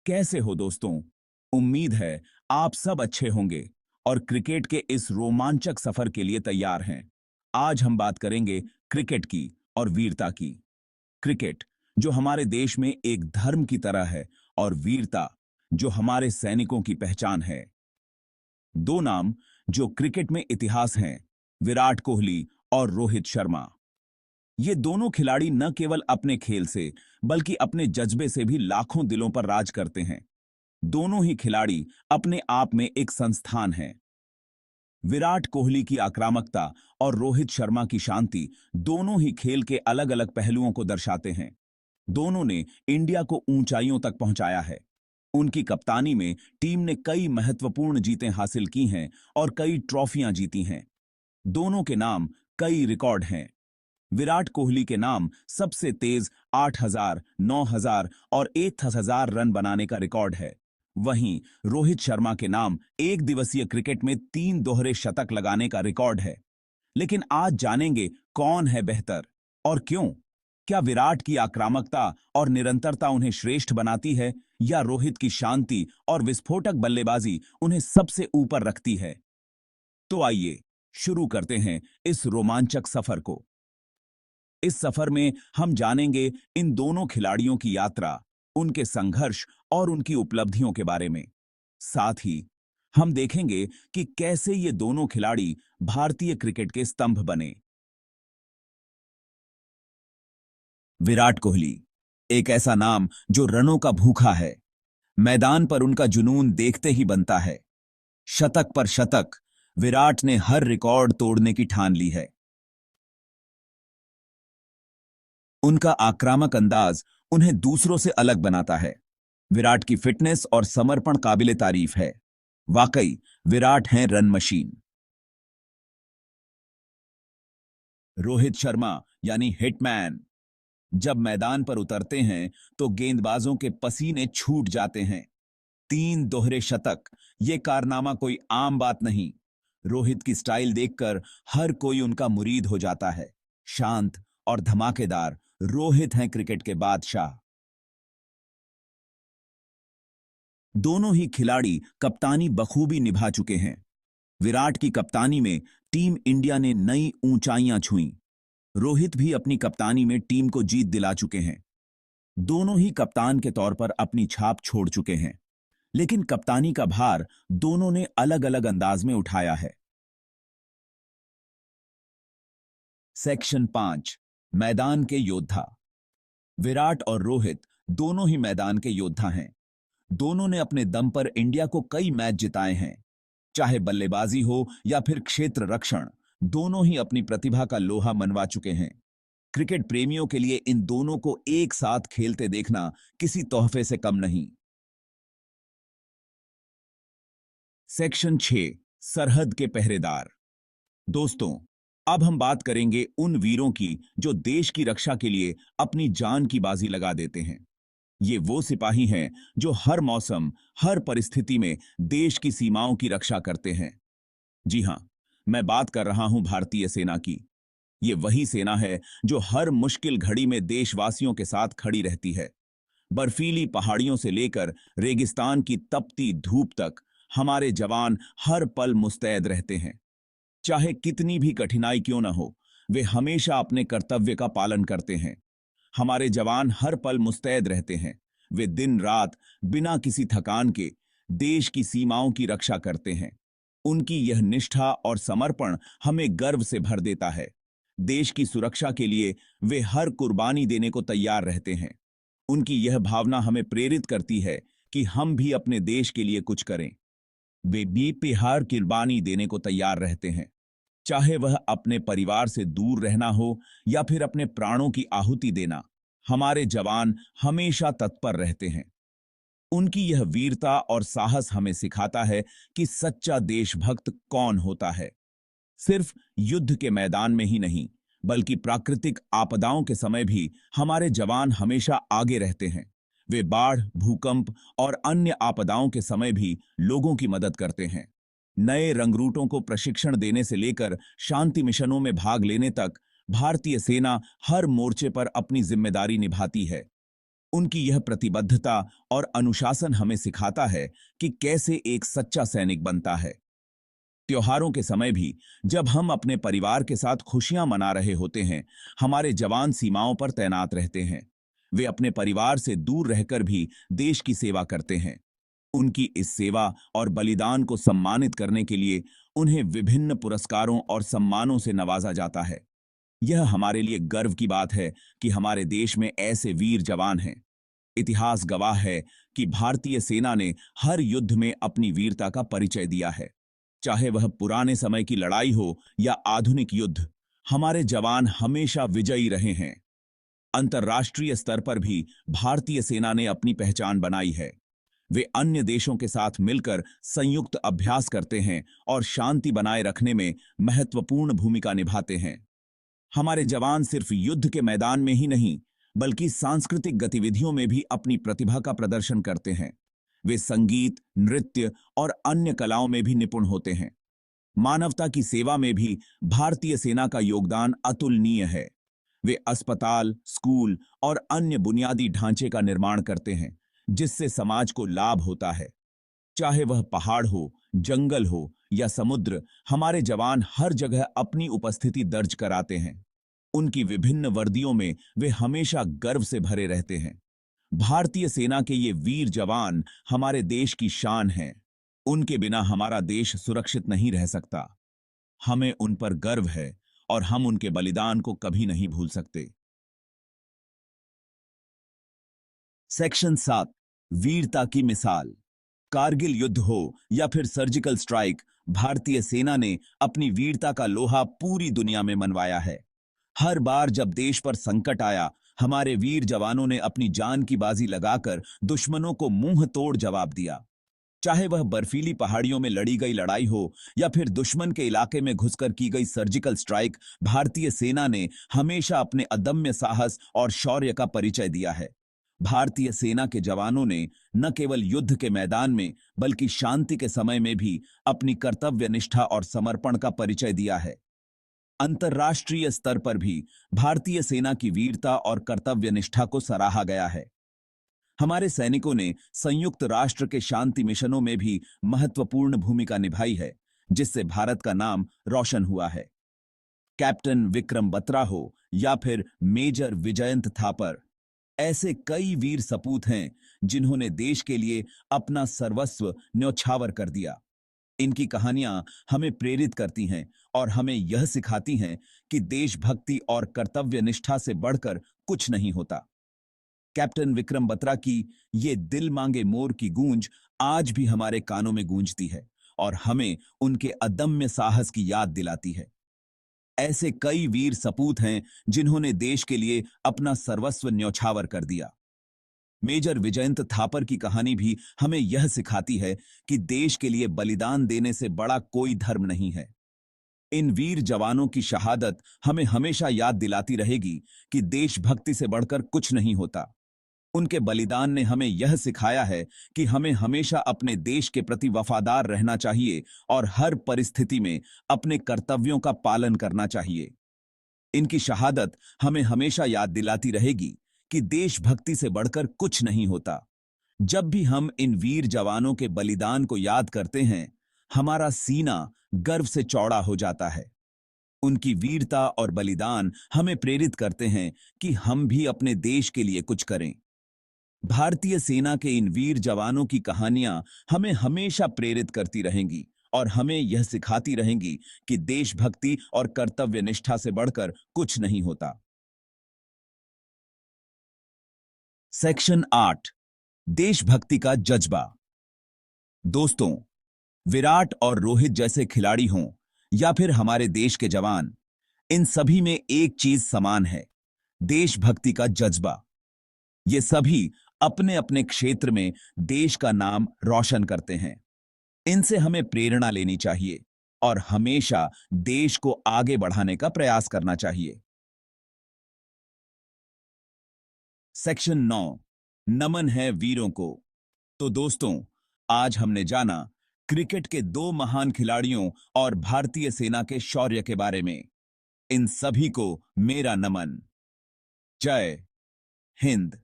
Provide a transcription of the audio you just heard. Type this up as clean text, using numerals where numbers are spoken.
कैसे हो दोस्तों? उम्मीद है आप सब अच्छे होंगे और क्रिकेट के इस रोमांचक सफर के लिए तैयार हैं। आज हम बात करेंगे क्रिकेट की और वीरता की। क्रिकेट जो हमारे देश में एक धर्म की तरह है और वीरता जो हमारे सैनिकों की पहचान है। दो नाम जो क्रिकेट में इतिहास हैं, विराट कोहली और रोहित शर्मा। ये दोनों खिलाड़ी न केवल अपने खेल से बल्कि अपने जज्बे से भी लाखों दिलों पर राज करते हैं। दोनों ही खिलाड़ी अपने आप में एक संस्थान हैं। विराट कोहली की आक्रामकता और रोहित शर्मा की शांति दोनों ही खेल के अलग अलग पहलुओं को दर्शाते हैं। दोनों ने इंडिया को ऊंचाइयों तक पहुंचाया है। उनकी कप्तानी में टीम ने कई महत्वपूर्ण जीतें हासिल की हैं और कई ट्रॉफियां जीती हैं। दोनों के नाम कई रिकॉर्ड हैं। विराट कोहली के नाम सबसे तेज 8,000, 9,000 और 1,000 रन बनाने का रिकॉर्ड है। वहीं रोहित शर्मा के नाम एक दिवसीय क्रिकेट में 3 दोहरे शतक लगाने का रिकॉर्ड है। लेकिन आज जानेंगे कौन है बेहतर और क्यों। क्या विराट की आक्रामकता और निरंतरता उन्हें श्रेष्ठ बनाती है या रोहित की शांति और विस्फोटक बल्लेबाजी उन्हें सबसे ऊपर रखती है? तो आइए शुरू करते हैं इस रोमांचक सफर को। इस सफर में हम जानेंगे इन दोनों खिलाड़ियों की यात्रा, उनके संघर्ष और उनकी उपलब्धियों के बारे में। साथ ही हम देखेंगे कि कैसे ये दोनों खिलाड़ी भारतीय क्रिकेट के स्तंभ बने। विराट कोहली एक ऐसा नाम जो रनों का भूखा है। मैदान पर उनका जुनून देखते ही बनता है। शतक पर शतक विराट ने हर रिकॉर्ड तोड़ने की ठान ली है। उनका आक्रामक अंदाज उन्हें दूसरों से अलग बनाता है। विराट की फिटनेस और समर्पण काबिले तारीफ है। वाकई विराट हैं रन मशीन। रोहित शर्मा यानी हिटमैन जब मैदान पर उतरते हैं तो गेंदबाजों के पसीने छूट जाते हैं। 3 दोहरे शतक ये कारनामा कोई आम बात नहीं। रोहित की स्टाइल देखकर हर कोई उनका मुरीद हो जाता है। शांत और धमाकेदार रोहित हैं क्रिकेट के बादशाह। दोनों ही खिलाड़ी कप्तानी बखूबी निभा चुके हैं। विराट की कप्तानी में टीम इंडिया ने नई ऊंचाइयां छुईं। रोहित भी अपनी कप्तानी में टीम को जीत दिला चुके हैं। दोनों ही कप्तान के तौर पर अपनी छाप छोड़ चुके हैं। लेकिन कप्तानी का भार दोनों ने अलग अलग अंदाज में उठाया है। सेक्शन 5 मैदान के योद्धा। विराट और रोहित दोनों ही मैदान के योद्धा हैं। दोनों ने अपने दम पर इंडिया को कई मैच जिताए हैं। चाहे बल्लेबाजी हो या फिर क्षेत्र रक्षण, दोनों ही अपनी प्रतिभा का लोहा मनवा चुके हैं। क्रिकेट प्रेमियों के लिए इन दोनों को एक साथ खेलते देखना किसी तोहफे से कम नहीं। सेक्शन 6 सरहद के पहरेदार। दोस्तों, अब हम बात करेंगे उन वीरों की जो देश की रक्षा के लिए अपनी जान की बाजी लगा देते हैं। ये वो सिपाही हैं जो हर मौसम, हर परिस्थिति में देश की सीमाओं की रक्षा करते हैं। जी हां, मैं बात कर रहा हूं भारतीय सेना की। ये वही सेना है जो हर मुश्किल घड़ी में देशवासियों के साथ खड़ी रहती है। बर्फीली पहाड़ियों से लेकर रेगिस्तान की तपती धूप तक हमारे जवान हर पल मुस्तैद रहते हैं। चाहे कितनी भी कठिनाई क्यों न हो, वे हमेशा अपने कर्तव्य का पालन करते हैं। हमारे जवान हर पल मुस्तैद रहते हैं। वे दिन रात बिना किसी थकान के देश की सीमाओं की रक्षा करते हैं। उनकी यह निष्ठा और समर्पण हमें गर्व से भर देता है। देश की सुरक्षा के लिए वे हर कुर्बानी देने को तैयार रहते हैं। उनकी यह भावना हमें प्रेरित करती है कि हम भी अपने देश के लिए कुछ करें। वे बेपनाह कुर्बानी देने को तैयार रहते हैं, चाहे वह अपने परिवार से दूर रहना हो या फिर अपने प्राणों की आहुति देना। हमारे जवान हमेशा तत्पर रहते हैं। उनकी यह वीरता और साहस हमें सिखाता है कि सच्चा देशभक्त कौन होता है। सिर्फ युद्ध के मैदान में ही नहीं, बल्कि प्राकृतिक आपदाओं के समय भी हमारे जवान हमेशा आगे रहते हैं। वे बाढ़, भूकंप और अन्य आपदाओं के समय भी लोगों की मदद करते हैं। नए रंगरूटों को प्रशिक्षण देने से लेकर शांति मिशनों में भाग लेने तक भारतीय सेना हर मोर्चे पर अपनी जिम्मेदारी निभाती है। उनकी यह प्रतिबद्धता और अनुशासन हमें सिखाता है कि कैसे एक सच्चा सैनिक बनता है। त्योहारों के समय भी जब हम अपने परिवार के साथ खुशियां मना रहे होते हैं, हमारे जवान सीमाओं पर तैनात रहते हैं। वे अपने परिवार से दूर रहकर भी देश की सेवा करते हैं। उनकी इस सेवा और बलिदान को सम्मानित करने के लिए उन्हें विभिन्न पुरस्कारों और सम्मानों से नवाजा जाता है। यह हमारे लिए गर्व की बात है कि हमारे देश में ऐसे वीर जवान हैं। इतिहास गवाह है कि भारतीय सेना ने हर युद्ध में अपनी वीरता का परिचय दिया है। चाहे वह पुराने समय की लड़ाई हो या आधुनिक युद्ध, हमारे जवान हमेशा विजयी रहे हैं। अंतर्राष्ट्रीय स्तर पर भी भारतीय सेना ने अपनी पहचान बनाई है। वे अन्य देशों के साथ मिलकर संयुक्त अभ्यास करते हैं और शांति बनाए रखने में महत्वपूर्ण भूमिका निभाते हैं। हमारे जवान सिर्फ युद्ध के मैदान में ही नहीं, बल्कि सांस्कृतिक गतिविधियों में भी अपनी प्रतिभा का प्रदर्शन करते हैं। वे संगीत, नृत्य और अन्य कलाओं में भी निपुण होते हैं। मानवता की सेवा में भी भारतीय सेना का योगदान अतुलनीय है। वे अस्पताल, स्कूल और अन्य बुनियादी ढांचे का निर्माण करते हैं, जिससे समाज को लाभ होता है। चाहे वह पहाड़ हो, जंगल हो या समुद्र, हमारे जवान हर जगह अपनी उपस्थिति दर्ज कराते हैं। उनकी विभिन्न वर्दियों में वे हमेशा गर्व से भरे रहते हैं। भारतीय सेना के ये वीर जवान हमारे देश की शान हैं। उनके बिना हमारा देश सुरक्षित नहीं रह सकता। हमें उन पर गर्व है और हम उनके बलिदान को कभी नहीं भूल सकते। सेक्शन 7, वीरता की मिसाल। कारगिल युद्ध हो या फिर सर्जिकल स्ट्राइक, भारतीय सेना ने अपनी वीरता का लोहा पूरी दुनिया में मनवाया है। हर बार जब देश पर संकट आया, हमारे वीर जवानों ने अपनी जान की बाजी लगाकर दुश्मनों को मुंह तोड़ जवाब दिया। चाहे वह बर्फीली पहाड़ियों में लड़ी गई लड़ाई हो या फिर दुश्मन के इलाके में घुसकर की गई सर्जिकल स्ट्राइक, भारतीय सेना ने हमेशा अपने अदम्य साहस और शौर्य का परिचय दिया है। भारतीय सेना के जवानों ने न केवल युद्ध के मैदान में, बल्कि शांति के समय में भी अपनी कर्तव्य निष्ठा और समर्पण का परिचय दिया है। अंतर्राष्ट्रीय स्तर पर भी भारतीय सेना की वीरता और कर्तव्य निष्ठा को सराहा गया है। हमारे सैनिकों ने संयुक्त राष्ट्र के शांति मिशनों में भी महत्वपूर्ण भूमिका निभाई है, जिससे भारत का नाम रोशन हुआ है। कैप्टन विक्रम बत्रा हो या फिर मेजर विजयंत थापर, ऐसे कई वीर सपूत हैं जिन्होंने देश के लिए अपना सर्वस्व न्यौछावर कर दिया। इनकी कहानियां हमें प्रेरित करती हैं और हमें यह सिखाती हैं कि देशभक्ति और कर्तव्य निष्ठा से बढ़कर कुछ नहीं होता। कैप्टन विक्रम बत्रा की ये दिल मांगे मोर की गूंज आज भी हमारे कानों में गूंजती है और हमें उनके अदम्य साहस की याद दिलाती है। ऐसे कई वीर सपूत हैं जिन्होंने देश के लिए अपना सर्वस्व न्यौछावर कर दिया। मेजर विजयंत थापर की कहानी भी हमें यह सिखाती है कि देश के लिए बलिदान देने से बड़ा कोई धर्म नहीं है। इन वीर जवानों की शहादत हमें हमेशा याद दिलाती रहेगी कि देशभक्ति से बढ़कर कुछ नहीं होता। उनके बलिदान ने हमें यह सिखाया है कि हमें हमेशा अपने देश के प्रति वफादार रहना चाहिए और हर परिस्थिति में अपने कर्तव्यों का पालन करना चाहिए। इनकी शहादत हमें हमेशा याद दिलाती रहेगी कि देशभक्ति से बढ़कर कुछ नहीं होता। जब भी हम इन वीर जवानों के बलिदान को याद करते हैं, हमारा सीना गर्व से चौड़ा हो जाता है। उनकी वीरता और बलिदान हमें प्रेरित करते हैं कि हम भी अपने देश के लिए कुछ करें। भारतीय सेना के इन वीर जवानों की कहानियां हमें हमेशा प्रेरित करती रहेंगी और हमें यह सिखाती रहेंगी कि देशभक्ति और कर्तव्य निष्ठा से बढ़कर कुछ नहीं होता। सेक्शन 8, देशभक्ति का जज्बा। दोस्तों, विराट और रोहित जैसे खिलाड़ी हों या फिर हमारे देश के जवान, इन सभी में एक चीज समान है, देशभक्ति का जज्बा। ये सभी अपने अपने क्षेत्र में देश का नाम रोशन करते हैं। इनसे हमें प्रेरणा लेनी चाहिए और हमेशा देश को आगे बढ़ाने का प्रयास करना चाहिए। सेक्शन 9, नमन है वीरों को। तो दोस्तों, आज हमने जाना क्रिकेट के दो महान खिलाड़ियों और भारतीय सेना के शौर्य के बारे में। इन सभी को मेरा नमन। जय हिंद।